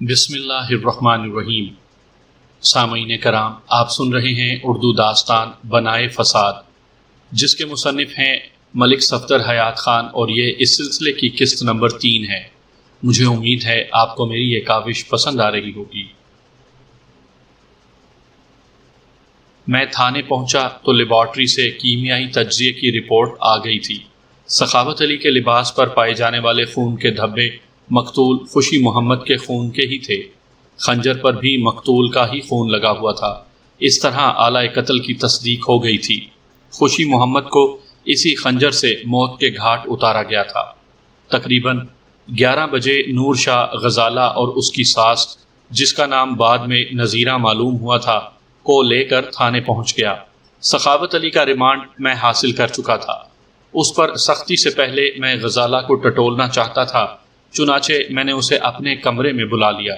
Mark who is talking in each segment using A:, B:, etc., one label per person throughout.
A: بسم اللہ الرحمن الرحیم۔ سامعین کرام، آپ سن رہے ہیں اردو داستان بنائے فساد، جس کے مصنف ہیں ملک صفدر حیات خان، اور یہ اس سلسلے کی قسط نمبر 3 ہے۔ مجھے امید ہے آپ کو میری یہ کاوش پسند آ رہی ہوگی۔ میں تھانے پہنچا تو لیبارٹری سے کیمیائی تجزیے کی رپورٹ آ گئی تھی۔ سخاوت علی کے لباس پر پائے جانے والے خون کے دھبے مقتول خوشی محمد کے خون کے ہی تھے۔ خنجر پر بھی مقتول کا ہی خون لگا ہوا تھا۔ اس طرح آلہ قتل کی تصدیق ہو گئی تھی۔ خوشی محمد کو اسی خنجر سے موت کے گھاٹ اتارا گیا تھا۔ تقریباً 11 بجے نور شاہ غزالہ اور اس کی ساس، جس کا نام بعد میں نذیرہ معلوم ہوا تھا، کو لے کر تھانے پہنچ گیا۔ سخاوت علی کا ریمانڈ میں حاصل کر چکا تھا۔ اس پر سختی سے پہلے میں غزالہ کو ٹٹولنا چاہتا تھا، چنانچہ میں نے اسے اپنے کمرے میں بلا لیا۔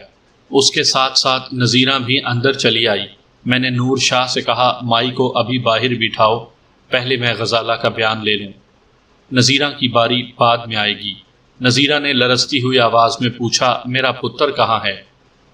A: اس کے ساتھ ساتھ نذیرہ بھی اندر چلی آئی۔ میں نے نور شاہ سے کہا، مائی کو ابھی باہر بٹھاؤ، پہلے میں غزالہ کا بیان لے لوں، نذیرہ کی باری بعد میں آئے گی۔ نذیرہ نے لرزتی ہوئی آواز میں پوچھا، میرا پتر کہاں ہے؟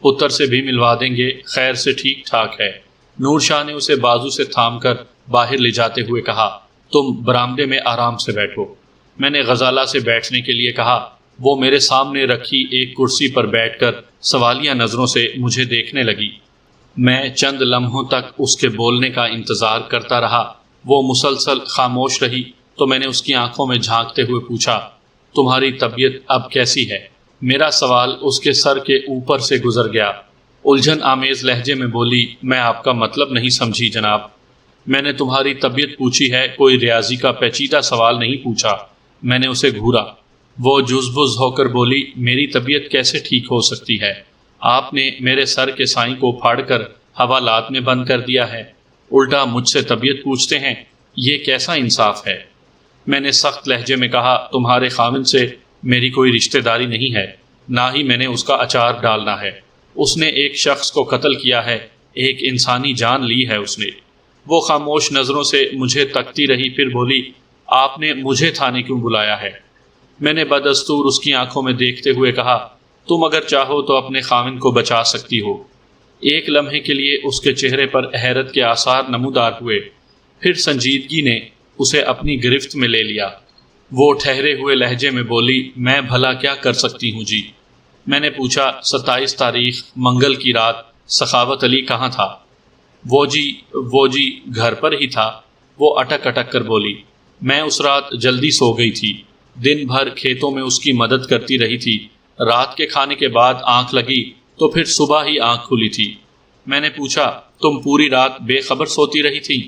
A: پتر سے بھی ملوا دیں گے، خیر سے ٹھیک ٹھاک ہے۔ نور شاہ نے اسے بازو سے تھام کر باہر لے جاتے ہوئے کہا، تم برآمدے میں آرام سے بیٹھو۔ میں نے غزالہ سے بیٹھنے کے لیے کہا۔ وہ میرے سامنے رکھی ایک کرسی پر بیٹھ کر سوالیہ نظروں سے مجھے دیکھنے لگی۔ میں چند لمحوں تک اس کے بولنے کا انتظار کرتا رہا۔ وہ مسلسل خاموش رہی تو میں نے اس کی آنکھوں میں جھانکتے ہوئے پوچھا، تمہاری طبیعت اب کیسی ہے؟ میرا سوال اس کے سر کے اوپر سے گزر گیا۔ الجھن آمیز لہجے میں بولی، میں آپ کا مطلب نہیں سمجھی جناب۔ میں نے تمہاری طبیعت پوچھی ہے، کوئی ریاضی کا پیچیدہ سوال نہیں پوچھا۔ میں نے اسے گھورا۔ وہ جزبز ہو کر بولی، میری طبیعت کیسے ٹھیک ہو سکتی ہے؟ آپ نے میرے سر کے سائیں کو پھاڑ کر حوالات میں بند کر دیا ہے، الٹا مجھ سے طبیعت پوچھتے ہیں، یہ کیسا انصاف ہے؟ میں نے سخت لہجے میں کہا، تمہارے خاوند سے میری کوئی رشتہ داری نہیں ہے، نہ ہی میں نے اس کا اچار ڈالنا ہے۔ اس نے ایک شخص کو قتل کیا ہے، ایک انسانی جان لی ہے اس نے۔ وہ خاموش نظروں سے مجھے تکتی رہی، پھر بولی، آپ نے مجھے تھانے کیوں بلایا ہے؟ میں نے بدستور اس کی آنکھوں میں دیکھتے ہوئے کہا، تم اگر چاہو تو اپنے خاوند کو بچا سکتی ہو۔ ایک لمحے کے لیے اس کے چہرے پر حیرت کے آثار نمودار ہوئے، پھر سنجیدگی نے اسے اپنی گرفت میں لے لیا۔ وہ ٹھہرے ہوئے لہجے میں بولی، میں بھلا کیا کر سکتی ہوں جی؟ میں نے پوچھا، 27 تاریخ منگل کی رات سخاوت علی کہاں تھا؟ وہ جی گھر پر ہی تھا۔ وہ اٹک اٹک کر بولی، میں اس رات جلدی سو گئی تھی، دن بھر کھیتوں میں اس کی مدد کرتی رہی تھی، رات کے کھانے کے بعد آنکھ لگی تو پھر صبح ہی آنکھ کھلی تھی۔ میں نے پوچھا، تم پوری رات بے خبر سوتی رہی تھی؟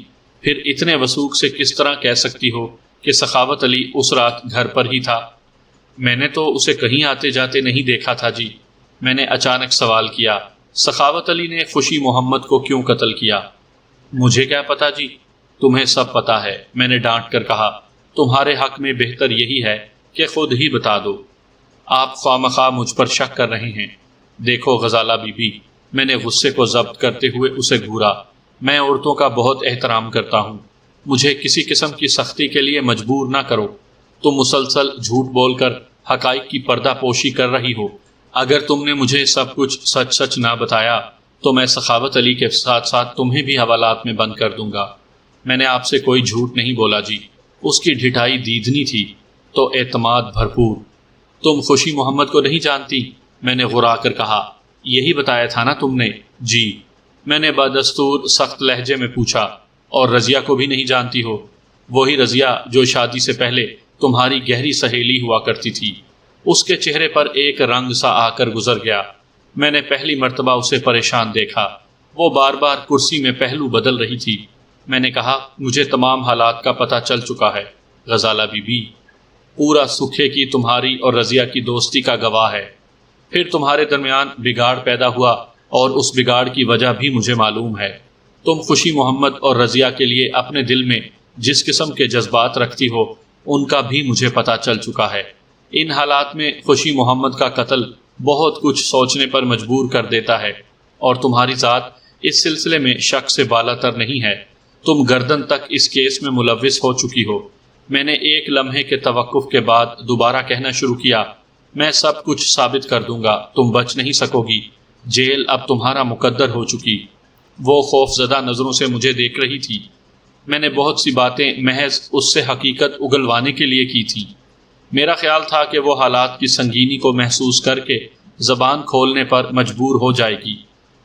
A: پھر اتنے وثوق سے کس طرح کہہ سکتی ہو کہ سخاوت علی اس رات گھر پر ہی تھا؟ میں نے تو اسے کہیں آتے جاتے نہیں دیکھا تھا جی۔ میں نے اچانک سوال کیا، سخاوت علی نے خوشی محمد کو کیوں قتل کیا؟ مجھے کیا پتا جی، تمہیں سب پتا ہے، میں نے ڈانٹ کر کہا۔ تمہارے حق میں بہتر یہی ہے کہ خود ہی بتا دو، آپ خواہ مجھ پر شک کر رہے ہیں۔ دیکھو غزالہ بی بی، میں نے غصے کو ضبط کرتے ہوئے اسے گھورا، میں عورتوں کا بہت احترام کرتا ہوں، مجھے کسی قسم کی سختی کے لیے مجبور نہ کرو۔ تم مسلسل جھوٹ بول کر حقائق کی پردہ پوشی کر رہی ہو۔ اگر تم نے مجھے سب کچھ سچ نہ بتایا تو میں سخاوت علی کے ساتھ ساتھ تمہیں بھی حوالات میں بند کر دوں گا۔ میں نے آپ سے کوئی جھوٹ نہیں بولا جی۔ اس کی ڈھٹائی دیدنی تھی تو اعتماد بھرپور۔ تم خوشی محمد کو نہیں جانتی؟ میں نے غرا کر کہا، یہی بتایا تھا نا تم نے؟ جی۔ میں نے بدستور سخت لہجے میں پوچھا، اور رضیہ کو بھی نہیں جانتی ہو؟ وہی رضیہ جو شادی سے پہلے تمہاری گہری سہیلی ہوا کرتی تھی۔ اس کے چہرے پر ایک رنگ سا آ کر گزر گیا۔ میں نے پہلی مرتبہ اسے پریشان دیکھا۔ وہ بار بار کرسی میں پہلو بدل رہی تھی۔ میں نے کہا، مجھے تمام حالات کا پتہ چل چکا ہے غزالہ بی بی، پورا سکھے کی تمہاری اور رضیہ کی دوستی کا گواہ ہے۔ پھر تمہارے درمیان بگاڑ پیدا ہوا اور اس بگاڑ کی وجہ بھی مجھے معلوم ہے۔ تم خوشی محمد اور رضیہ کے لیے اپنے دل میں جس قسم کے جذبات رکھتی ہو، ان کا بھی مجھے پتہ چل چکا ہے۔ ان حالات میں خوشی محمد کا قتل بہت کچھ سوچنے پر مجبور کر دیتا ہے، اور تمہاری ذات اس سلسلے میں شک سے بالا تر نہیں ہے۔ تم گردن تک اس کیس میں ملوث ہو چکی ہو۔ میں نے ایک لمحے کے توقف کے بعد دوبارہ کہنا شروع کیا، میں سب کچھ ثابت کر دوں گا، تم بچ نہیں سکو گی، جیل اب تمہارا مقدر ہو چکی۔ وہ خوف زدہ نظروں سے مجھے دیکھ رہی تھی۔ میں نے بہت سی باتیں محض اس سے حقیقت اگلوانے کے لیے کی تھی۔ میرا خیال تھا کہ وہ حالات کی سنگینی کو محسوس کر کے زبان کھولنے پر مجبور ہو جائے گی۔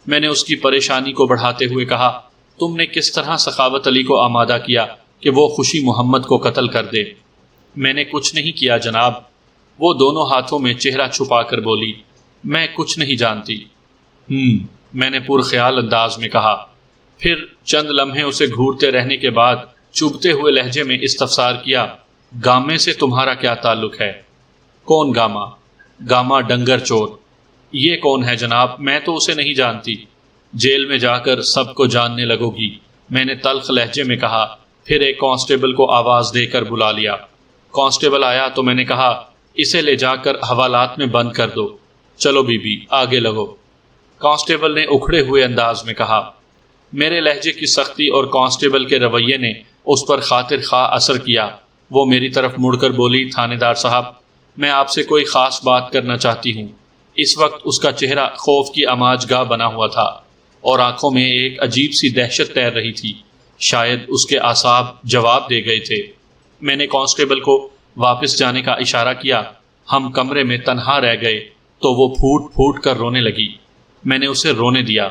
A: میں نے اس کی پریشانی کو بڑھاتے ہوئے کہا، تم نے کس طرح سخاوت علی کو آمادہ کیا کہ وہ خوشی محمد کو قتل کر دے؟ میں نے کچھ نہیں کیا جناب۔ وہ دونوں ہاتھوں میں چہرہ چھپا کر بولی، میں کچھ نہیں جانتی۔ میں نے پرخیال انداز میں کہا۔ پھر چند لمحے اسے گھورتے رہنے کے بعد چبھتے ہوئے لہجے میں استفسار کیا، گامے سے تمہارا کیا تعلق ہے؟ کون گاما؟ گاما ڈنگر چور۔ یہ کون ہے جناب؟ میں تو اسے نہیں جانتی۔ جیل میں جا کر سب کو جاننے لگو گی، میں نے تلخ لہجے میں کہا۔ پھر ایک کانسٹیبل کو آواز دے کر بلا لیا۔ کانسٹیبل آیا تو میں نے کہا، اسے لے جا کر حوالات میں بند کر دو۔ چلو بی بی آگے لگو۔ کانسٹیبل نے اکھڑے ہوئے انداز میں کہا۔ میرے لہجے کی سختی اور کانسٹیبل کے رویے نے اس پر خاطر خواہ اثر کیا۔ وہ میری طرف مڑ کر بولی، تھانے دار صاحب، میں آپ سے کوئی خاص بات کرنا چاہتی ہوں۔ اس وقت اس کا چہرہ خوف کی اماج گاہ بنا ہوا تھا اور آنکھوں میں ایک عجیب سی دہشت تیر رہی تھی۔ شاید اس کے اعصاب جواب دے گئے تھے۔ میں نے کانسٹیبل کو واپس جانے کا اشارہ کیا۔ ہم کمرے میں تنہا رہ گئے تو وہ پھوٹ پھوٹ کر رونے لگی۔ میں نے اسے رونے دیا۔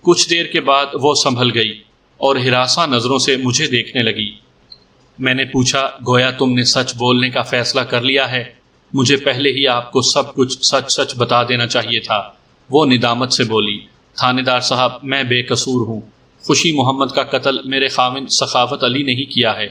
A: کچھ دیر کے بعد وہ سنبھل گئی اور ہراساں نظروں سے مجھے دیکھنے لگی۔ میں نے پوچھا، گویا تم نے سچ بولنے کا فیصلہ کر لیا ہے؟ مجھے پہلے ہی آپ کو سب کچھ سچ سچ بتا دینا چاہیے تھا۔ وہ ندامت سے بولی، تھانے دار صاحب، میں بے قصور ہوں۔ خوشی محمد کا قتل میرے خاوند سخاوت علی نے ہی کیا ہے۔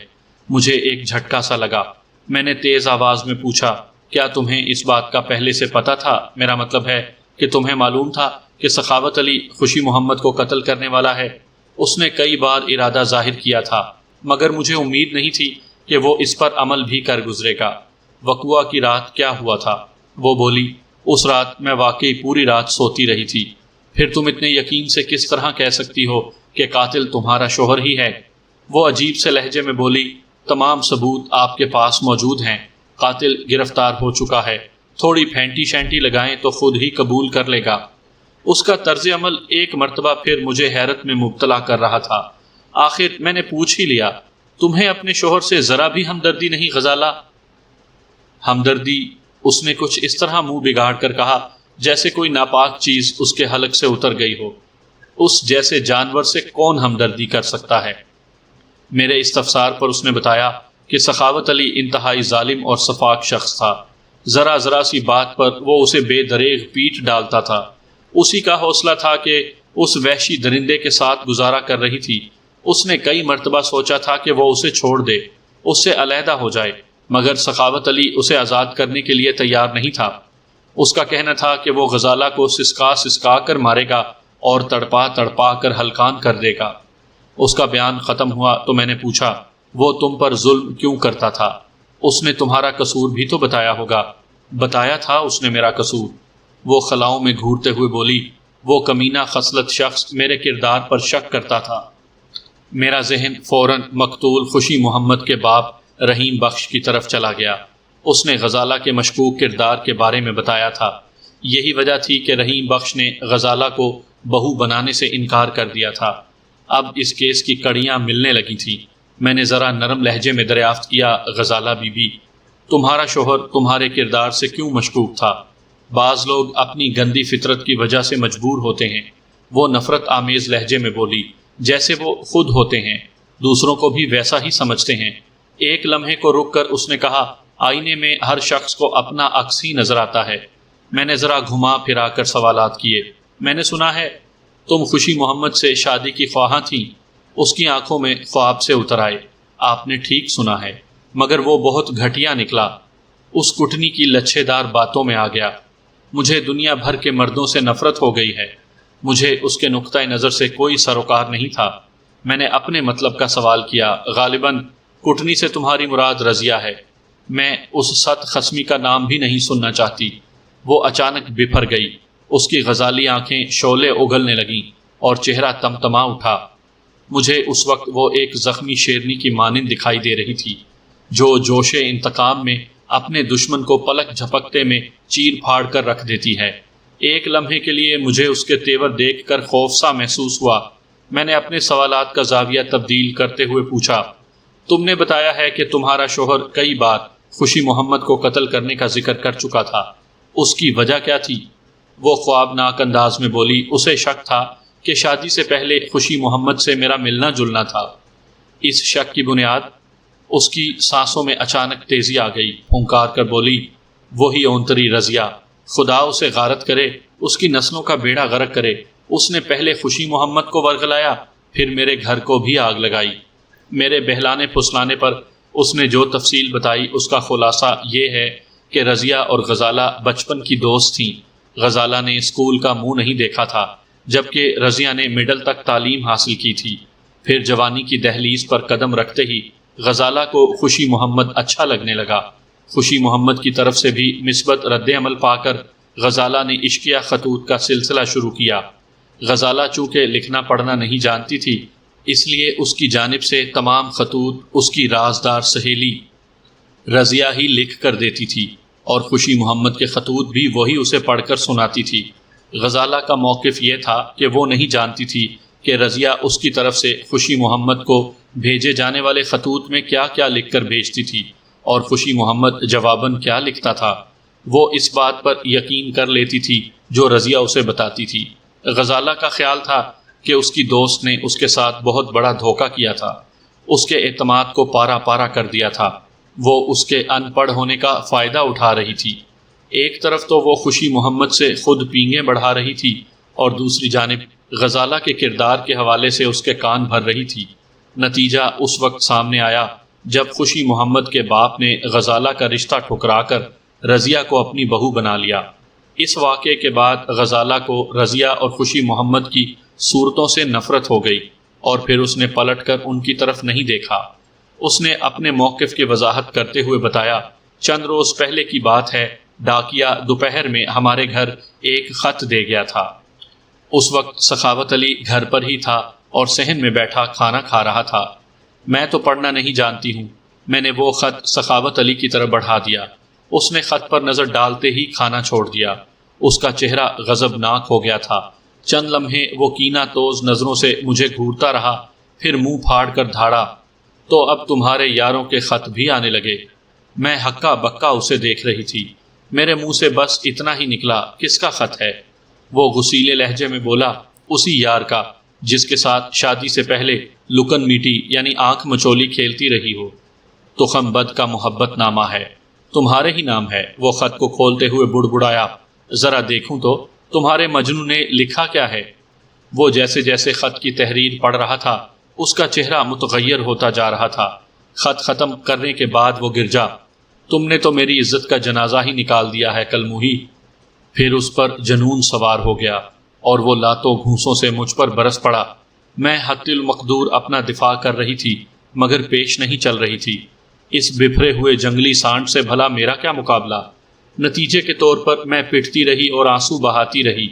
A: مجھے ایک جھٹکا سا لگا۔ میں نے تیز آواز میں پوچھا، کیا تمہیں اس بات کا پہلے سے پتا تھا؟ میرا مطلب ہے کہ تمہیں معلوم تھا کہ سخاوت علی خوشی محمد کو قتل کرنے والا ہے؟ اس نے کئی بار ارادہ ظاہر کیا تھا، مگر مجھے امید نہیں تھی کہ وہ اس پر عمل بھی کر گزرے گا۔ وقوعہ کی رات کیا ہوا تھا؟ وہ بولی، اس رات میں واقعی پوری رات سوتی رہی تھی۔ پھر تم اتنے یقین سے کس طرح کہہ سکتی ہو کہ قاتل تمہارا شوہر ہی ہے؟ وہ عجیب سے لہجے میں بولی، تمام ثبوت آپ کے پاس موجود ہیں۔ قاتل گرفتار ہو چکا ہے، تھوڑی پھینٹی شینٹی لگائیں تو خود ہی قبول کر لے گا۔ اس کا طرز عمل ایک مرتبہ پھر مجھے حیرت میں مبتلا کر رہا تھا۔ آخر میں نے پوچھ ہی لیا، تمہیں اپنے شوہر سے ذرا بھی ہمدردی نہیں غزالہ؟ ہمدردی؟ اس نے کچھ اس طرح منہ بگاڑ کر کہا جیسے کوئی ناپاک چیز اس کے حلق سے اتر گئی ہو۔ اس جیسے جانور سے کون ہمدردی کر سکتا ہے؟ میرے استفسار پر اس نے بتایا کہ سخاوت علی انتہائی ظالم اور سفاک شخص تھا۔ ذرا ذرا سی بات پر وہ اسے بے دریغ پیٹ ڈالتا تھا۔ اسی کا حوصلہ تھا کہ اس وحشی درندے کے ساتھ گزارا کر رہی تھی۔ اس نے کئی مرتبہ سوچا تھا کہ وہ اسے چھوڑ دے، اس سے علیحدہ ہو جائے، مگر سخاوت علی اسے آزاد کرنے کے لیے تیار نہیں تھا۔ اس کا کہنا تھا کہ وہ غزالہ کو سسکا سسکا کر مارے گا اور تڑپا تڑپا کر ہلکان کر دے گا۔ اس کا بیان ختم ہوا تو میں نے پوچھا، وہ تم پر ظلم کیوں کرتا تھا؟ اس نے تمہارا قصور بھی تو بتایا ہوگا۔ بتایا تھا اس نے میرا قصور؟ وہ خلاؤں میں گھورتے ہوئے بولی، وہ کمینہ خصلت شخص میرے کردار پر شک کرتا تھا۔ میرا ذہن فوراً مقتول خوشی محمد کے باپ رحیم بخش کی طرف چلا گیا۔ اس نے غزالہ کے مشکوک کردار کے بارے میں بتایا تھا۔ یہی وجہ تھی کہ رحیم بخش نے غزالہ کو بہو بنانے سے انکار کر دیا تھا۔ اب اس کیس کی کڑیاں ملنے لگی تھیں۔ میں نے ذرا نرم لہجے میں دریافت کیا، غزالہ بی بی، تمہارا شوہر تمہارے کردار سے کیوں مشکوک تھا؟ بعض لوگ اپنی گندی فطرت کی وجہ سے مجبور ہوتے ہیں۔ وہ نفرت آمیز لہجے میں بولی، جیسے وہ خود ہوتے ہیں، دوسروں کو بھی ویسا ہی سمجھتے ہیں۔ ایک لمحے کو رک کر اس نے کہا، آئینے میں ہر شخص کو اپنا عکس ہی نظر آتا ہے۔ میں نے ذرا گھما پھرا کر سوالات کیے۔ میں نے سنا ہے تم خوشی محمد سے شادی کی خواہاں تھیں۔ اس کی آنکھوں میں خواب سے اتر آئے۔ آپ نے ٹھیک سنا ہے، مگر وہ بہت گھٹیا نکلا۔ اس کٹنی کی لچھے دار باتوں میں آ گیا۔ مجھے دنیا بھر کے مردوں سے نفرت ہو گئی ہے۔ مجھے اس کے نقطۂ نظر سے کوئی سروکار نہیں تھا۔ میں نے اپنے مطلب کا سوال کیا، غالباً کٹنی سے تمہاری مراد رضیہ ہے۔ میں اس ست خصمی کا نام بھی نہیں سننا چاہتی۔ وہ اچانک بپھر گئی۔ اس کی غزالی آنکھیں شعلے اگلنے لگیں اور چہرہ تمتما اٹھا۔ مجھے اس وقت وہ ایک زخمی شیرنی کی مانند دکھائی دے رہی تھی جو جوش انتقام میں اپنے دشمن کو پلک جھپکتے میں چیر پھاڑ کر رکھ دیتی ہے۔ ایک لمحے کے لیے مجھے اس کے تیور دیکھ کر خوفزا محسوس ہوا۔ میں نے اپنے سوالات کا زاویہ تبدیل کرتے ہوئے پوچھا، تم نے بتایا ہے کہ تمہارا شوہر کئی بار خوشی محمد کو قتل کرنے کا ذکر کر چکا تھا، اس کی وجہ کیا تھی؟ وہ خوابناک انداز میں بولی، اسے شک تھا کہ شادی سے پہلے خوشی محمد سے میرا ملنا جلنا تھا۔ اس شک کی بنیاد؟ اس کی سانسوں میں اچانک تیزی آ گئی، پھنکار کر بولی، وہی اونتری رضیہ، خدا اسے غارت کرے، اس کی نسلوں کا بیڑا غرق کرے۔ اس نے پہلے خوشی محمد کو ورغلایا، پھر میرے گھر کو بھی آگ لگائی۔ میرے بہلانے پھسلانے پر اس نے جو تفصیل بتائی اس کا خلاصہ یہ ہے کہ رضیہ اور غزالہ بچپن کی دوست تھیں۔ غزالہ نے اسکول کا منہ نہیں دیکھا تھا، جبکہ رضیہ نے مڈل تک تعلیم حاصل کی تھی۔ پھر جوانی کی دہلیز پر قدم رکھتے ہی غزالہ کو خوشی محمد اچھا لگنے لگا۔ خوشی محمد کی طرف سے بھی مثبت رد عمل پا کر غزالہ نے عشقیہ خطوط کا سلسلہ شروع کیا۔ غزالہ چونکہ لکھنا پڑھنا نہیں جانتی تھی، اس لیے اس کی جانب سے تمام خطوط اس کی رازدار سہیلی رضیہ ہی لکھ کر دیتی تھی، اور خوشی محمد کے خطوط بھی وہی اسے پڑھ کر سناتی تھی۔ غزالہ کا موقف یہ تھا کہ وہ نہیں جانتی تھی کہ رضیہ اس کی طرف سے خوشی محمد کو بھیجے جانے والے خطوط میں کیا کیا لکھ کر بھیجتی تھی، اور خوشی محمد جواباً کیا لکھتا تھا۔ وہ اس بات پر یقین کر لیتی تھی جو رضیہ اسے بتاتی تھی۔ غزالہ کا خیال تھا کہ اس کی دوست نے اس کے ساتھ بہت بڑا دھوکہ کیا تھا، اس کے اعتماد کو پارا پارا کر دیا تھا۔ وہ اس کے ان پڑھ ہونے کا فائدہ اٹھا رہی تھی۔ ایک طرف تو وہ خوشی محمد سے خود پینگیں بڑھا رہی تھی، اور دوسری جانب غزالہ کے کردار کے حوالے سے اس کے کان بھر رہی تھی۔ نتیجہ اس وقت سامنے آیا جب خوشی محمد کے باپ نے غزالہ کا رشتہ ٹھکرا کر رضیہ کو اپنی بہو بنا لیا۔ اس واقعے کے بعد غزالہ کو رضیہ اور خوشی محمد کی صورتوں سے نفرت ہو گئی، اور پھر اس نے پلٹ کر ان کی طرف نہیں دیکھا۔ اس نے اپنے موقف کی وضاحت کرتے ہوئے بتایا، چند روز پہلے کی بات ہے، ڈاکیا دوپہر میں ہمارے گھر ایک خط دے گیا تھا۔ اس وقت سخاوت علی گھر پر ہی تھا اور صحن میں بیٹھا کھانا کھا رہا تھا۔ میں تو پڑھنا نہیں جانتی ہوں، میں نے وہ خط سخاوت علی کی طرف بڑھا دیا۔ اس نے خط پر نظر ڈالتے ہی کھانا چھوڑ دیا۔ اس کا چہرہ غضبناک ہو گیا تھا۔ چند لمحے وہ کینہ توز نظروں سے مجھے گھورتا رہا، پھر منہ پھاڑ کر دھاڑا، تو اب تمہارے یاروں کے خط بھی آنے لگے۔ میں ہکا بکا اسے دیکھ رہی تھی۔ میرے منہ سے بس اتنا ہی نکلا، کس کا خط ہے؟ وہ غصیلے لہجے میں بولا، اسی یار کا جس کے ساتھ شادی سے پہلے لکن میٹی یعنی آنکھ مچولی کھیلتی رہی ہو۔ تخم بد کا محبت نامہ ہے، تمہارے ہی نام ہے۔ وہ خط کو کھولتے ہوئے بڑبڑایا، ذرا دیکھوں تو تمہارے مجنو نے لکھا کیا ہے؟ وہ جیسے جیسے خط کی تحریر پڑھ رہا تھا اس کا چہرہ متغیر ہوتا جا رہا تھا۔ خط ختم کرنے کے بعد وہ گرجا، تم نے تو میری عزت کا جنازہ ہی نکال دیا ہے کل موہی۔ پھر اس پر جنون سوار ہو گیا اور وہ لاتوں گھونسوں سے مجھ پر برس پڑا۔ میں حتی المقدور اپنا دفاع کر رہی تھی مگر پیش نہیں چل رہی تھی۔ اس بپھرے ہوئے جنگلی سانڈ سے بھلا میرا کیا مقابلہ؟ نتیجے کے طور پر میں پٹتی رہی اور آنسو بہاتی رہی۔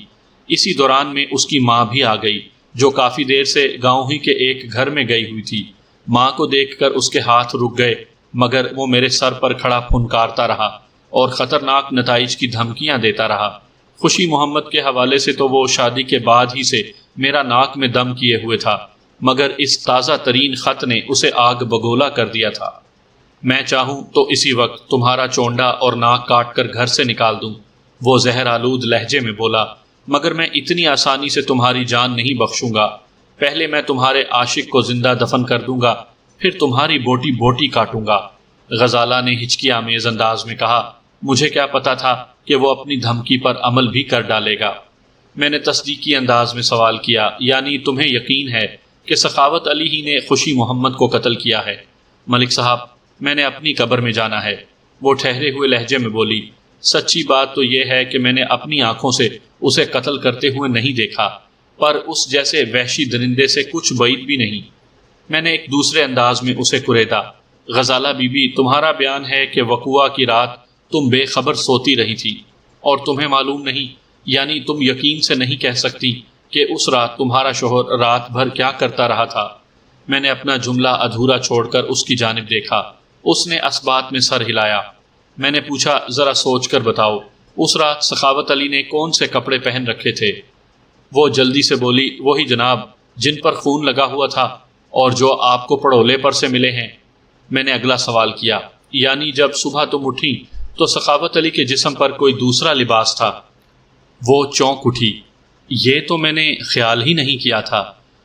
A: اسی دوران میں اس کی ماں بھی آ گئی جو کافی دیر سے گاؤں ہی کے ایک گھر میں گئی ہوئی تھی۔ ماں کو دیکھ کر اس کے ہاتھ رک گئے مگر وہ میرے سر پر کھڑا پھنکارتا رہا اور خطرناک نتائج کی دھمکیاں دیتا رہا۔ خوشی محمد کے حوالے سے تو وہ شادی کے بعد ہی سے میرا ناک میں دم کیے ہوئے تھا، مگر اس تازہ ترین خط نے اسے آگ بگولا کر دیا تھا۔ میں چاہوں تو اسی وقت تمہارا چونڈا اور ناک کاٹ کر گھر سے نکال دوں، وہ زہر آلود لہجے میں بولا، مگر میں اتنی آسانی سے تمہاری جان نہیں بخشوں گا۔ پہلے میں تمہارے عاشق کو زندہ دفن کر دوں گا، پھر تمہاری بوٹی بوٹی کاٹوں گا۔ غزالہ نے ہچکی آمیز انداز میں کہا، مجھے کیا پتا تھا کہ وہ اپنی دھمکی پر عمل بھی کر ڈالے گا۔ میں نے تصدیقی انداز میں سوال کیا، یعنی تمہیں یقین ہے کہ سخاوت علی ہی نے خوشی محمد کو قتل کیا ہے؟ ملک صاحب، میں نے اپنی قبر میں جانا ہے، وہ ٹھہرے ہوئے لہجے میں بولی۔ سچی بات تو یہ ہے کہ میں نے اپنی آنکھوں سے اسے قتل کرتے ہوئے نہیں دیکھا، پر اس جیسے وحشی درندے سے کچھ بعید بھی نہیں۔ میں نے ایک دوسرے انداز میں اسے کریدا، غزالہ بی بی، تمہارا بیان ہے کہ وقوعہ کی رات تم بے خبر سوتی رہی تھی اور تمہیں معلوم نہیں، یعنی تم یقین سے نہیں کہہ سکتی کہ اس رات تمہارا شوہر رات بھر کیا کرتا رہا تھا۔ میں نے اپنا جملہ ادھورا چھوڑ کر اس کی جانب دیکھا۔ اس نے اسبات میں سر ہلایا۔ میں نے پوچھا ذرا سوچ کر بتاؤ اس رات سخاوت علی نے کون سے کپڑے پہن رکھے تھے؟ وہ جلدی سے بولی وہی جناب جن پر خون لگا ہوا تھا اور جو آپ کو پڑولے پر سے ملے ہیں۔ میں نے اگلا سوال کیا یعنی جب صبح تم اٹھی تو سخاوت علی کے جسم پر کوئی دوسرا لباس تھا؟ وہ چونک اٹھی۔ یہ تو میں نے خیال ہی نہیں کیا تھا،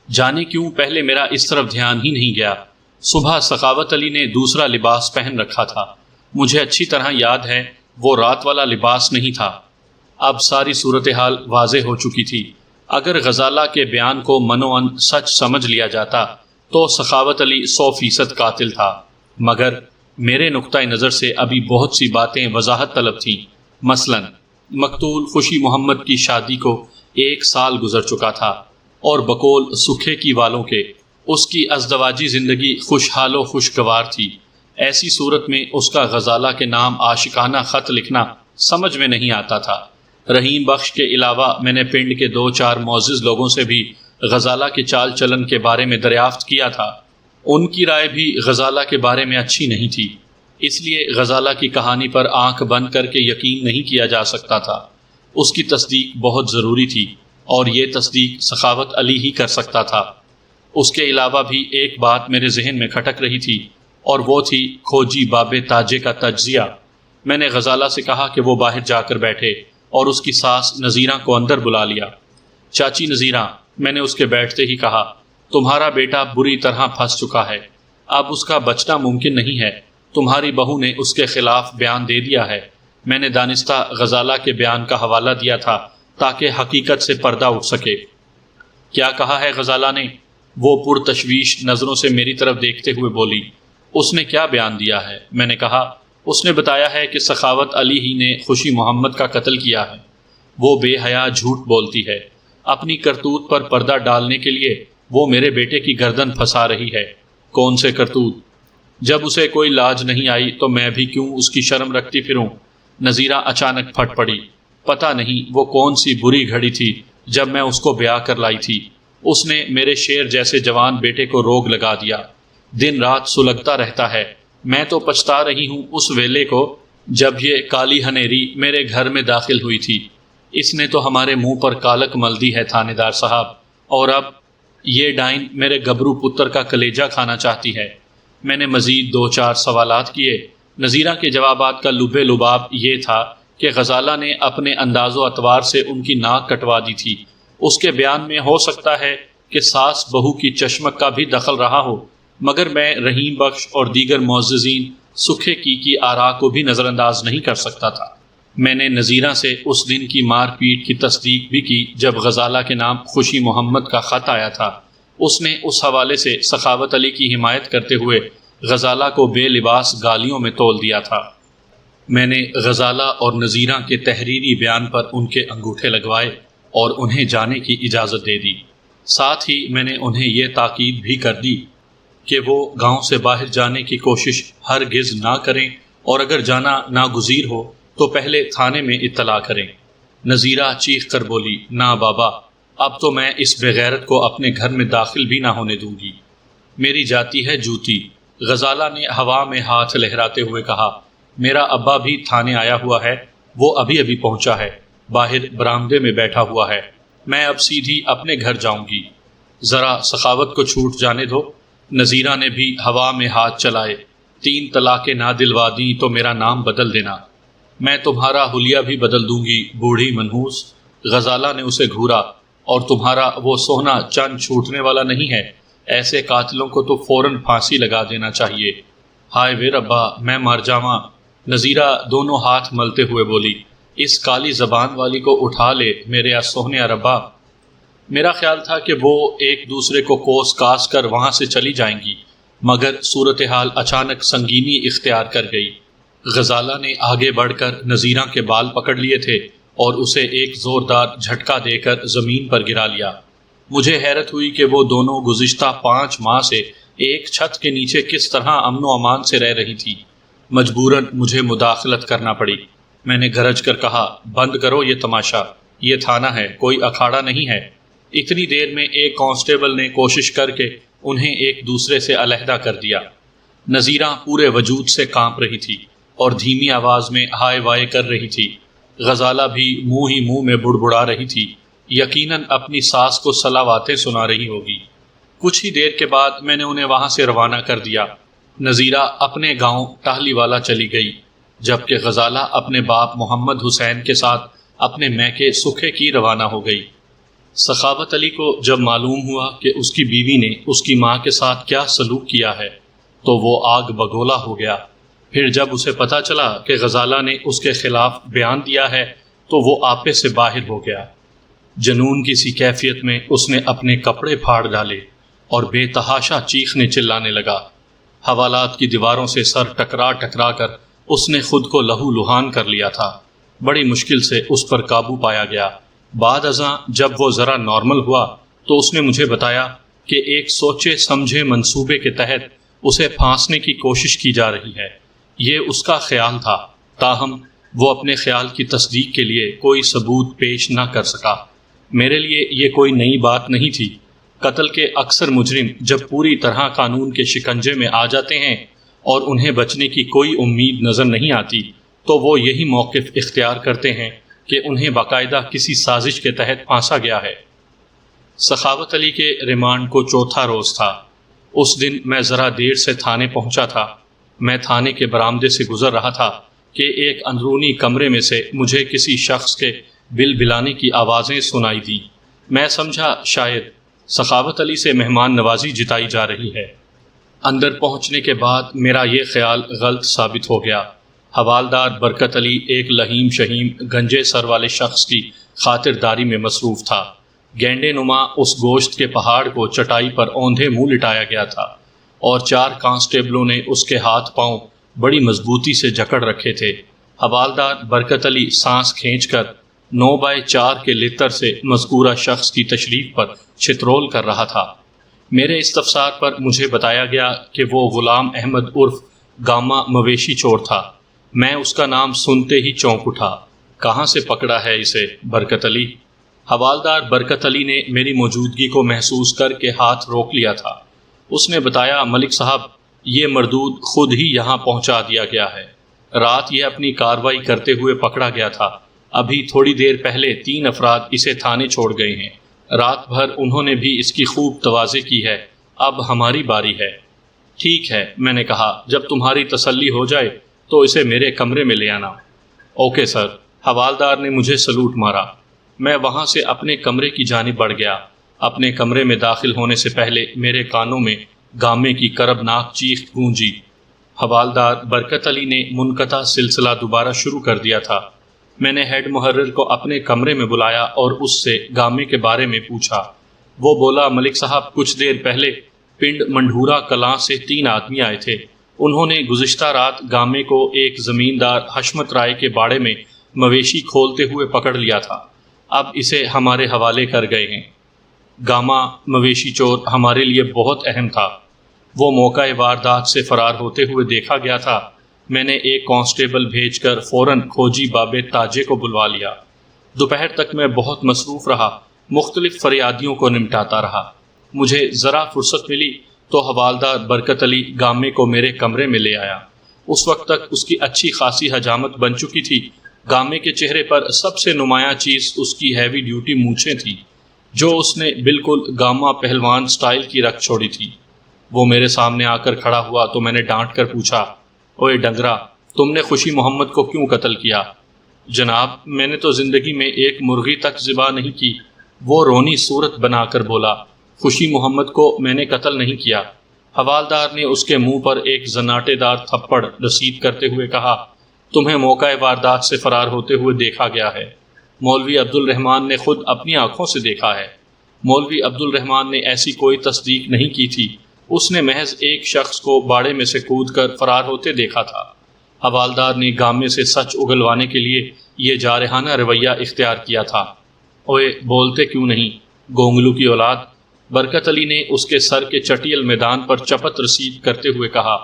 A: جانے کیوں پہلے میرا اس طرف دھیان ہی نہیں گیا۔ صبح سخاوت علی نے دوسرا لباس پہن رکھا تھا، مجھے اچھی طرح یاد ہے وہ رات والا لباس نہیں تھا۔ اب ساری صورتحال واضح ہو چکی تھی۔ اگر غزالہ کے بیان کو منوعن سچ سمجھ لیا جاتا تو سخاوت علی 100% قاتل تھا، مگر میرے نقطۂ نظر سے ابھی بہت سی باتیں وضاحت طلب تھیں۔ مثلا مقتول خوشی محمد کی شادی کو 1 سال گزر چکا تھا اور بقول سکھے کی والوں کے اس کی ازدواجی زندگی خوشحال و خوشگوار تھی۔ ایسی صورت میں اس کا غزالہ کے نام عاشقانہ خط لکھنا سمجھ میں نہیں آتا تھا۔ رحیم بخش کے علاوہ میں نے پنڈ کے 2-4 معزز لوگوں سے بھی غزالہ کے چال چلن کے بارے میں دریافت کیا تھا۔ ان کی رائے بھی غزالہ کے بارے میں اچھی نہیں تھی، اس لیے غزالہ کی کہانی پر آنکھ بند کر کے یقین نہیں کیا جا سکتا تھا۔ اس کی تصدیق بہت ضروری تھی اور یہ تصدیق سخاوت علی ہی کر سکتا تھا۔ اس کے علاوہ بھی ایک بات میرے ذہن میں کھٹک رہی تھی اور وہ تھی کھوجی باب تاجے کا تجزیہ۔ میں نے غزالہ سے کہا کہ وہ باہر جا کر بیٹھے اور اس کی ساس نذیرہ کو اندر بلا لیا۔ چاچی نذیرہ، میں نے اس کے بیٹھتے ہی کہا، تمہارا بیٹا بری طرح پھنس چکا ہے، اب اس کا بچنا ممکن نہیں ہے۔ تمہاری بہو نے اس کے خلاف بیان دے دیا ہے۔ میں نے دانستہ غزالہ کے بیان کا حوالہ دیا تھا تاکہ حقیقت سے پردہ اٹھ سکے۔ کیا کہا ہے غزالہ نے؟ وہ پرتشویش نظروں سے میری طرف دیکھتے ہوئے بولی۔ اس نے کیا بیان دیا ہے؟ میں نے کہا، اس نے بتایا ہے کہ سخاوت علی ہی نے خوشی محمد کا قتل کیا ہے۔ وہ بے حیا جھوٹ بولتی ہے، اپنی کرتوت پر پردہ ڈالنے کے لیے وہ میرے بیٹے کی گردن پھنسا رہی ہے۔ کون سے کرتوت؟ جب اسے کوئی لاج نہیں آئی تو میں بھی کیوں اس کی شرم رکھتی پھروں؟ نذیرہ اچانک پھٹ پڑی۔ پتہ نہیں وہ کون سی بری گھڑی تھی جب میں اس کو بیاہ کر لائی تھی۔ اس نے میرے شیر جیسے جوان بیٹے کو روگ لگا دیا، دن رات سلگتا رہتا ہے۔ میں تو پچھتا رہی ہوں اس ویلے کو جب یہ کالی ہنیری میرے گھر میں داخل ہوئی تھی۔ اس نے تو ہمارے منہ پر کالک مل دی ہے تھانے دار صاحب، اور اب یہ ڈائن میرے گبرو پتر کا کلیجہ کھانا چاہتی ہے۔ میں نے مزید 2-4 سوالات کیے۔ نذیرہ کے جوابات کا لب لباب یہ تھا کہ غزالہ نے اپنے انداز و اطوار سے ان کی ناک کٹوا دی تھی۔ اس کے بیان میں ہو سکتا ہے کہ ساس بہو کی چشمک کا بھی دخل رہا ہو، مگر میں رحیم بخش اور دیگر معززین سکھے کی آراء کو بھی نظر انداز نہیں کر سکتا تھا۔ میں نے نذیرہ سے اس دن کی مار پیٹ کی تصدیق بھی کی جب غزالہ کے نام خوشی محمد کا خط آیا تھا۔ اس نے اس حوالے سے سخاوت علی کی حمایت کرتے ہوئے غزالہ کو بے لباس گالیوں میں تول دیا تھا۔ میں نے غزالہ اور نذیرہ کے تحریری بیان پر ان کے انگوٹھے لگوائے اور انہیں جانے کی اجازت دے دی۔ ساتھ ہی میں نے انہیں یہ تاکید بھی کر دی کہ وہ گاؤں سے باہر جانے کی کوشش ہرگز نہ کریں اور اگر جانا ناگزیر ہو تو پہلے تھانے میں اطلاع کریں۔ نذیرہ چیخ کر بولی، نہ بابا، اب تو میں اس بغیرت کو اپنے گھر میں داخل بھی نہ ہونے دوں گی، میری جاتی ہے جوتی۔ غزالہ نے ہوا میں ہاتھ لہراتے ہوئے کہا، میرا ابا بھی تھانے آیا ہوا ہے، وہ ابھی ابھی پہنچا ہے، باہر برآمدے میں بیٹھا ہوا ہے، میں اب سیدھی اپنے گھر جاؤں گی، ذرا سخاوت کو چھوٹ جانے دو۔ نذیرہ نے بھی ہوا میں ہاتھ چلائے، 3 طلاقیں نہ دلوا دیں تو میرا نام بدل دینا، میں تمہارا حلیہ بھی بدل دوں گی بوڑھی منحوس۔ غزالہ نے اسے گھورا، اور تمہارا وہ سونا چند چھوٹنے والا نہیں ہے، ایسے قاتلوں کو تو فوراً پھانسی لگا دینا چاہیے۔ ہائے وے ربا، میں مر جاواں۔ نذیرہ دونوں ہاتھ ملتے ہوئے بولی، اس کالی زبان والی کو اٹھا لے میرے سوہنے ربا۔ میرا خیال تھا کہ وہ ایک دوسرے کو کوس کاس کر وہاں سے چلی جائیں گی، مگر صورتحال اچانک سنگینی اختیار کر گئی۔ غزالہ نے آگے بڑھ کر نذیرہ کے بال پکڑ لیے تھے اور اسے ایک زوردار جھٹکا دے کر زمین پر گرا لیا۔ مجھے حیرت ہوئی کہ وہ دونوں گزشتہ 5 ماہ سے ایک چھت کے نیچے کس طرح امن و امان سے رہ رہی تھی۔ مجبوراً مجھے مداخلت کرنا پڑی۔ میں نے گرج کر کہا، بند کرو یہ تماشا، یہ تھانہ ہے، کوئی اکھاڑا نہیں ہے۔ اتنی دیر میں ایک کانسٹیبل نے کوشش کر کے انہیں ایک دوسرے سے علیحدہ کر دیا۔ نذیرہ پورے وجود سے کانپ رہی تھی اور دھیمی آواز میں ہائے وائے کر رہی تھی۔ غزالہ بھی منہ ہی منہ میں بڑبڑا رہی تھی، یقیناً اپنی ساس کو صلواتیں سنا رہی ہوگی۔ کچھ ہی دیر کے بعد میں نے انہیں وہاں سے روانہ کر دیا۔ نذیرہ اپنے گاؤں ٹہلی والا چلی گئی، جبکہ غزالہ اپنے باپ محمد حسین کے ساتھ اپنے میکے سکھے کی روانہ ہو گئی۔ سخاوت علی کو جب معلوم ہوا کہ اس کی بیوی نے اس کی ماں کے ساتھ کیا سلوک کیا ہے تو وہ آگ بگولا ہو گیا۔ پھر جب اسے پتہ چلا کہ غزالہ نے اس کے خلاف بیان دیا ہے تو وہ آپے سے باہر ہو گیا۔ جنون کی سی کیفیت میں اس نے اپنے کپڑے پھاڑ ڈالے اور بے تحاشا چیخنے چلانے لگا۔ حوالات کی دیواروں سے سر ٹکرا ٹکرا کر اس نے خود کو لہو لہان کر لیا تھا۔ بڑی مشکل سے اس پر قابو پایا گیا۔ بعد ازاں جب وہ ذرا نارمل ہوا تو اس نے مجھے بتایا کہ ایک سوچے سمجھے منصوبے کے تحت اسے پھانسنے کی کوشش کی جا رہی ہے۔ یہ اس کا خیال تھا، تاہم وہ اپنے خیال کی تصدیق کے لیے کوئی ثبوت پیش نہ کر سکا۔ میرے لیے یہ کوئی نئی بات نہیں تھی۔ قتل کے اکثر مجرم جب پوری طرح قانون کے شکنجے میں آ جاتے ہیں اور انہیں بچنے کی کوئی امید نظر نہیں آتی تو وہ یہی موقف اختیار کرتے ہیں کہ انہیں باقاعدہ کسی سازش کے تحت پھانسا گیا ہے۔ سخاوت علی کے ریمانڈ کو چوتھا روز تھا۔ اس دن میں ذرا دیر سے تھانے پہنچا تھا۔ میں تھانے کے برآمدے سے گزر رہا تھا کہ ایک اندرونی کمرے میں سے مجھے کسی شخص کے بل بلانے کی آوازیں سنائی دیں۔ میں سمجھا شاید سخاوت علی سے مہمان نوازی جتائی جا رہی ہے۔ اندر پہنچنے کے بعد میرا یہ خیال غلط ثابت ہو گیا۔ حوالدار برکت علی ایک لہیم شہیم گنجے سر والے شخص کی خاطرداری میں مصروف تھا۔ گینڈے نما اس گوشت کے پہاڑ کو چٹائی پر اوندھے منہ لٹایا گیا تھا اور 4 کانسٹیبلوں نے اس کے ہاتھ پاؤں بڑی مضبوطی سے جکڑ رکھے تھے۔ حوالدار برکت علی سانس کھینچ کر 9x4 کے لتر سے مذکورہ شخص کی تشریف پر چترول کر رہا تھا۔ میرے استفسار پر مجھے بتایا گیا کہ وہ غلام احمد عرف گاما مویشی چور تھا۔ میں اس کا نام سنتے ہی چونک اٹھا۔ کہاں سے پکڑا ہے اسے برکت علی؟ حوالدار برکت علی نے میری موجودگی کو محسوس کر کے ہاتھ روک لیا تھا۔ اس نے بتایا ملک صاحب، یہ مردود خود ہی یہاں پہنچا دیا گیا ہے۔ رات یہ اپنی کارروائی کرتے ہوئے پکڑا گیا تھا۔ ابھی تھوڑی دیر پہلے 3 افراد اسے تھانے چھوڑ گئے ہیں۔ رات بھر انہوں نے بھی اس کی خوب توازی کی ہے۔ اب ہماری باری ہے۔ ٹھیک ہے، میں نے کہا، جب تمہاری تسلی ہو جائے تو اسے میرے کمرے میں لے آنا۔ Okay sir. حوالدار نے مجھے سلوٹ مارا۔ میں وہاں سے اپنے کمرے کی جانب بڑھ گیا۔ اپنے کمرے میں داخل ہونے سے پہلے میرے کانوں میں گامے کی کربناک چیخ گونجی۔ حوالدار برکت علی نے منقطع سلسلہ دوبارہ شروع کر دیا تھا۔ میں نے ہیڈ محرر کو اپنے کمرے میں بلایا اور اس سے گامے کے بارے میں پوچھا۔ وہ بولا ملک صاحب، کچھ دیر پہلے پنڈ منڈھورا کلاں سے 3 آدمی آئے تھے۔ انہوں نے گزشتہ رات گامے کو ایک زمیندار حشمت رائے کے باڑے میں مویشی کھولتے ہوئے پکڑ لیا تھا۔ اب اسے ہمارے حوالے کر گئے ہیں۔ گاما مویشی چور ہمارے لیے بہت اہم تھا۔ وہ موقع واردات سے فرار ہوتے ہوئے دیکھا گیا تھا۔ میں نے ایک کانسٹیبل بھیج کر فوراً کھوجی بابے تاجے کو بلوا لیا۔ دوپہر تک میں بہت مصروف رہا، مختلف فریادیوں کو نمٹاتا رہا۔ مجھے ذرا فرصت ملی تو حوالدار برکت علی گامے کو میرے کمرے میں لے آیا۔ اس وقت تک اس کی اچھی خاصی حجامت بن چکی تھی۔ گامے کے چہرے پر سب سے نمایاں چیز اس کی ہیوی ڈیوٹی مونچھیں تھیں، جو اس نے بالکل گاما پہلوان سٹائل کی رکھ چھوڑی تھی۔ وہ میرے سامنے آ کر کھڑا ہوا تو میں نے ڈانٹ کر پوچھا، اوے ڈنگرا، تم نے خوشی محمد کو کیوں قتل کیا؟ جناب، میں نے تو زندگی میں ایک مرغی تک ذبح نہیں کی۔ وہ رونی صورت بنا کر بولا، خوشی محمد کو میں نے قتل نہیں کیا۔ حوالدار نے اس کے منہ پر ایک زناٹے دار تھپڑ رسید کرتے ہوئے کہا، تمہیں موقع واردات سے فرار ہوتے ہوئے دیکھا گیا ہے۔ مولوی عبد الرحمن نے خود اپنی آنکھوں سے دیکھا ہے۔ مولوی عبد الرحمن نے ایسی کوئی تصدیق نہیں کی تھی، اس نے محض ایک شخص کو باڑے میں سے کود کر فرار ہوتے دیکھا تھا۔ حوالدار نے گامے سے سچ اگلوانے کے لیے یہ جارحانہ رویہ اختیار کیا تھا۔ اوے بولتے کیوں نہیں، گونگلو کی اولاد؟ برکت علی نے اس کے سر کے چٹیل میدان پر چپت رسید کرتے ہوئے کہا،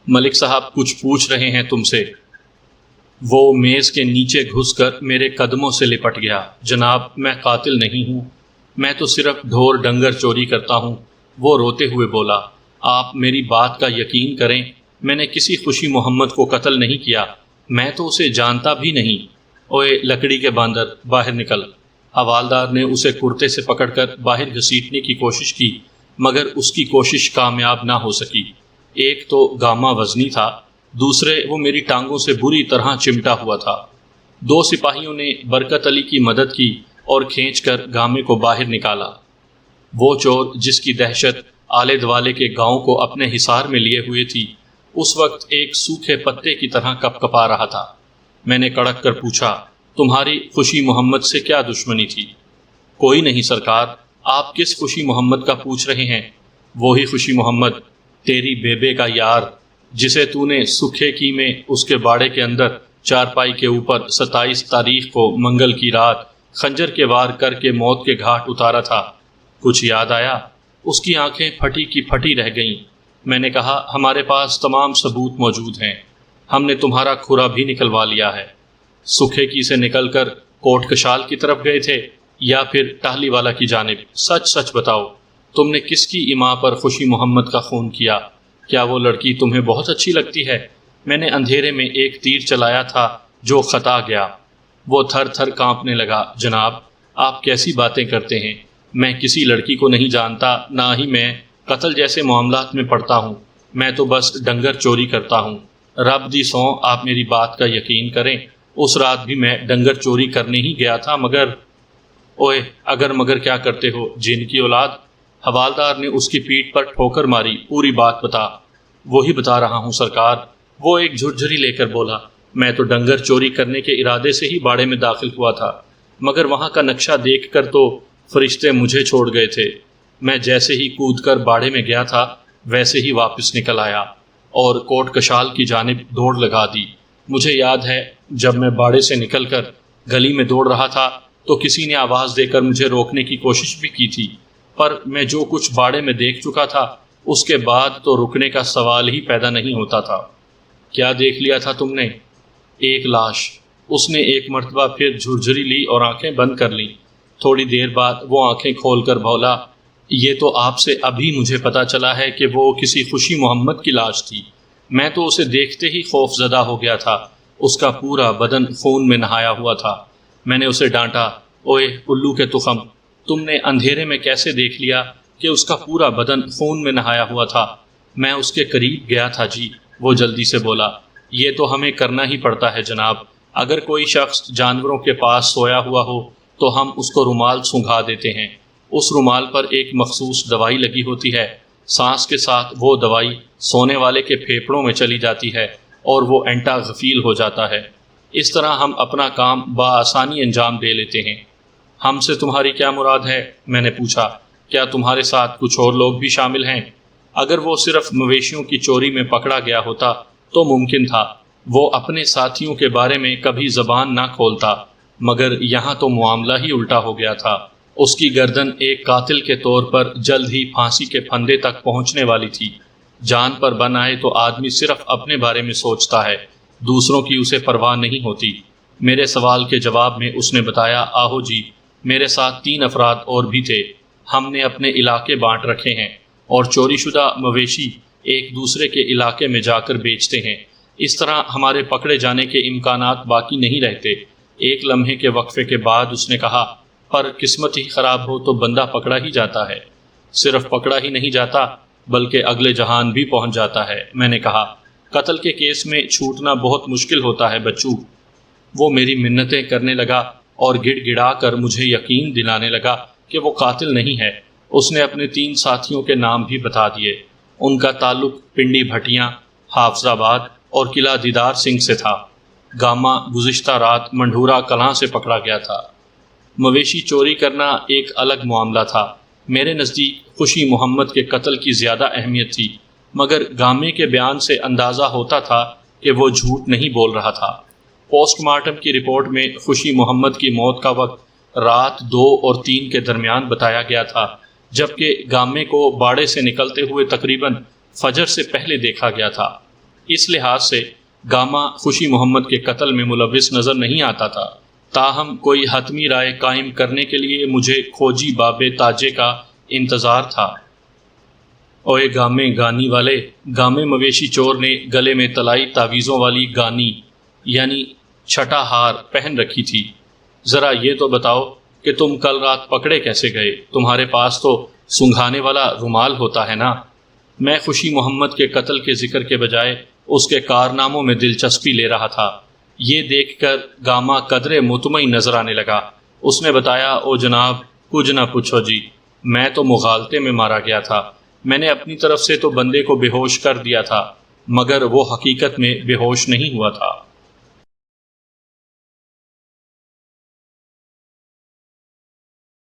A: ملک صاحب کچھ پوچھ رہے ہیں تم سے۔ وہ میز کے نیچے گھس کر میرے قدموں سے لپٹ گیا۔ جناب، میں قاتل نہیں ہوں، میں تو صرف ڈھور ڈنگر چوری کرتا ہوں۔ وہ روتے ہوئے بولا، آپ میری بات کا یقین کریں، میں نے کسی خوشی محمد کو قتل نہیں کیا، میں تو اسے جانتا بھی نہیں۔ اوئے لکڑی کے باندر، باہر نکل۔ حوالدار نے اسے کرتے سے پکڑ کر باہر گھسیٹنے کی کوشش کی، مگر اس کی کوشش کامیاب نہ ہو سکی۔ ایک تو گاما وزنی تھا، دوسرے وہ میری ٹانگوں سے بری طرح چمٹا ہوا تھا۔ 2 سپاہیوں نے برکت علی کی مدد کی اور کھینچ کر گامے کو باہر نکالا۔ وہ چور جس کی دہشت آلے دوالے کے گاؤں کو اپنے حصار میں لیے ہوئے تھی، اس وقت ایک سوکھے پتے کی طرح کپ کپا رہا تھا۔ میں نے کڑک کر پوچھا، تمہاری خوشی محمد سے کیا دشمنی تھی؟ کوئی نہیں سرکار، آپ کس خوشی محمد کا پوچھ رہے ہیں؟ وہی خوشی محمد، تیری بیبے کا یار، جسے تو نے سکھے کی میں اس کے باڑے کے اندر چارپائی کے اوپر 27 تاریخ کو منگل کی رات خنجر کے وار کر کے موت کے گھاٹ اتارا تھا۔ کچھ یاد آیا؟ اس کی آنکھیں پھٹی کی پھٹی رہ گئیں۔ میں نے کہا، ہمارے پاس تمام ثبوت موجود ہیں، ہم نے تمہارا کھرا بھی نکلوا لیا ہے۔ سکھے کی سے نکل کر کوٹ کشال کی طرف گئے تھے یا پھر ٹہلی والا کی جانب؟ سچ سچ بتاؤ، تم نے کس کی اماں پر خوشی محمد کا خون کیا؟ کیا وہ لڑکی تمہیں بہت اچھی لگتی ہے؟ میں نے اندھیرے میں ایک تیر چلایا تھا جو خطا گیا۔ وہ تھر تھر کانپنے لگا۔ جناب، آپ کیسی باتیں کرتے ہیں؟ میں کسی لڑکی کو نہیں جانتا، نہ ہی میں قتل جیسے معاملات میں پڑتا ہوں۔ میں تو بس ڈنگر چوری کرتا ہوں۔ رب دی سوں آپ میری بات کا یقین کریں، اس رات بھی میں ڈنگر چوری کرنے ہی گیا تھا، مگر اوئے اگر مگر کیا کرتے ہو جن کی اولاد؟ حوالدار نے اس کی پیٹھ پر ٹھوکر ماری۔ پوری بات بتا۔ وہی بتا رہا ہوں سرکار۔ وہ ایک جھرجھری لے کر بولا، میں تو ڈنگر چوری کرنے کے ارادے سے ہی باڑے میں داخل ہوا تھا، مگر وہاں کا نقشہ دیکھ کر تو فرشتے مجھے چھوڑ گئے تھے۔ میں جیسے ہی کود کر باڑے میں گیا تھا ویسے ہی واپس نکل آیا اور کوٹ کشال کی جانب دوڑ لگا دی۔ مجھے یاد ہے جب میں باڑے سے نکل کر گلی میں دوڑ رہا تھا تو کسی نے آواز دے کر مجھے روکنے کی کوشش بھی کی تھی، پر میں جو کچھ باڑے میں دیکھ چکا تھا اس کے بعد تو رکنے کا سوال ہی پیدا نہیں ہوتا تھا۔ کیا دیکھ لیا تھا تم نے؟ ایک لاش۔ اس نے ایک مرتبہ پھر جھرجھری لی اور آنکھیں بند کر لیں۔ تھوڑی دیر بعد وہ آنکھیں کھول کر بولا، یہ تو آپ سے ابھی مجھے پتا چلا ہے کہ وہ کسی خوشی محمد کی لاش تھی۔ میں تو اسے دیکھتے ہی خوف زدہ ہو گیا تھا۔ اس کا پورا بدن خون میں نہایا ہوا تھا۔ میں نے اسے ڈانٹا، اوئے الو کے تخم، تم نے اندھیرے میں کیسے دیکھ لیا کہ اس کا پورا بدن خون میں نہایا ہوا تھا؟ میں اس کے قریب گیا تھا جی۔ وہ جلدی سے بولا، یہ تو ہمیں کرنا ہی پڑتا ہے جناب۔ اگر کوئی شخص جانوروں کے پاس سویا ہوا ہو تو ہم اس کو رومال سونگھا دیتے ہیں۔ اس رومال پر ایک مخصوص دوائی لگی ہوتی ہے، سانس کے ساتھ وہ دوائی سونے والے کے پھیپھڑوں میں چلی جاتی ہے اور وہ اینٹا غفیل ہو جاتا ہے۔ اس طرح ہم اپنا کام بآسانی انجام دے لیتے ہیں۔ ہم سے تمہاری کیا مراد ہے؟ میں نے پوچھا، کیا تمہارے ساتھ کچھ اور لوگ بھی شامل ہیں؟ اگر وہ صرف مویشیوں کی چوری میں پکڑا گیا ہوتا تو ممکن تھا وہ اپنے ساتھیوں کے بارے میں کبھی زبان نہ کھولتا، مگر یہاں تو معاملہ ہی الٹا ہو گیا تھا۔ اس کی گردن ایک قاتل کے طور پر جلد ہی پھانسی کے پھندے تک پہنچنے والی تھی۔ جان پر بن آئے تو آدمی صرف اپنے بارے میں سوچتا ہے، دوسروں کی اسے پرواہ نہیں ہوتی۔ میرے سوال کے جواب میں اس نے بتایا، آہو جی، میرے ساتھ 3 افراد اور بھی تھے۔ ہم نے اپنے علاقے بانٹ رکھے ہیں اور چوری شدہ مویشی ایک دوسرے کے علاقے میں جا کر بیچتے ہیں۔ اس طرح ہمارے پکڑے جانے کے امکانات باقی نہیں رہتے۔ ایک لمحے کے وقفے کے بعد اس نے کہا، پر قسمت ہی خراب ہو تو بندہ پکڑا ہی جاتا ہے۔ صرف پکڑا ہی نہیں جاتا بلکہ اگلے جہان بھی پہنچ جاتا ہے۔ میں نے کہا، قتل کے کیس میں چھوٹنا بہت مشکل ہوتا ہے بچو۔ وہ میری منتیں کرنے لگا اور گڑ گڑا کر مجھے یقین دلانے لگا کہ وہ قاتل نہیں ہے۔ اس نے اپنے 3 ساتھیوں کے نام بھی بتا دیے۔ ان کا تعلق پنڈی بھٹیاں، حافظ آباد اور قلعہ دیدار سنگھ سے تھا۔ گاما گزشتہ رات منڈھورا کلاں سے پکڑا گیا تھا۔ مویشی چوری کرنا ایک الگ معاملہ تھا۔ میرے نزدیک خوشی محمد کے قتل کی زیادہ اہمیت تھی، مگر گامے کے بیان سے اندازہ ہوتا تھا کہ وہ جھوٹ نہیں بول رہا تھا۔ پوسٹ مارٹم کی رپورٹ میں خوشی محمد کی موت کا وقت رات 2 اور 3 کے درمیان بتایا گیا تھا، جبکہ گامے کو باڑے سے نکلتے ہوئے تقریباً فجر سے پہلے دیکھا گیا تھا۔ اس لحاظ سے گاما خوشی محمد کے قتل میں ملوث نظر نہیں آتا تھا۔ تاہم کوئی حتمی رائے قائم کرنے کے لیے مجھے کھوجی بابے تاجے کا انتظار تھا۔ اوے گامے گانی والے، گامے مویشی چور نے گلے میں طلائی تعویذوں والی گانی یعنی چھٹا ہار پہن رکھی تھی۔ ذرا یہ تو بتاؤ کہ تم کل رات پکڑے کیسے گئے؟ تمہارے پاس تو سنگھانے والا رومال ہوتا ہے نا؟ میں خوشی محمد کے قتل کے ذکر کے بجائے اس کے کارناموں میں دلچسپی لے رہا تھا۔ یہ دیکھ کر گاما قدرے مطمئن نظر آنے لگا۔ اس نے بتایا، او جناب کچھ نہ پوچھو جی، میں تو مغالطے میں مارا گیا تھا۔ میں نے اپنی طرف سے تو بندے کو بے ہوش کر دیا تھا، مگر وہ حقیقت میں بے ہوش نہیں ہوا تھا۔